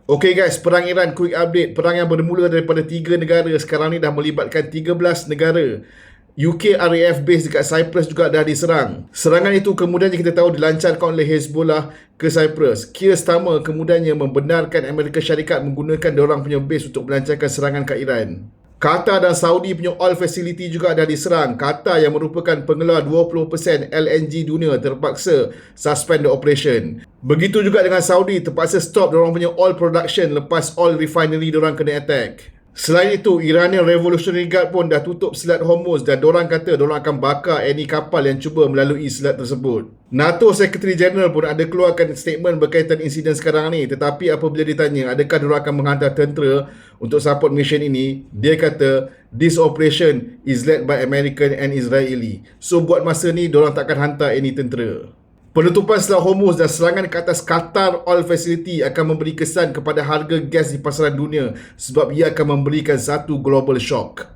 Okay guys, perang Iran quick update. Perang yang bermula daripada 3 negara sekarang ni dah melibatkan 13 negara. UK RAF base dekat Cyprus juga dah diserang. Serangan itu kemudiannya kita tahu dilancarkan oleh Hezbollah ke Cyprus. Keir Starmer kemudiannya membenarkan Amerika Syarikat menggunakan diorang punya base untuk melancarkan serangan ke Iran. Qatar dan Saudi punya oil facility juga dah diserang. Qatar yang merupakan pengeluar 20% LNG dunia terpaksa suspend the operation. Begitu juga dengan Saudi, terpaksa stop diorang punya oil production lepas oil refinery diorang kena attack. Selain itu, Iranian Revolutionary Guard pun dah tutup Selat Hormuz dan diorang kata diorang akan bakar any kapal yang cuba melalui selat tersebut. NATO Secretary General pun ada keluarkan statement berkaitan insiden sekarang ni, tetapi apabila ditanya adakah diorang akan menghantar tentera untuk support mission ini, dia kata this operation is led by American and Israeli. So buat masa ni diorang takkan hantar any tentera. Penutupan Selat Hormuz dan serangan ke atas Qatar Oil Facility akan memberi kesan kepada harga gas di pasaran dunia sebab ia akan memberikan satu global shock.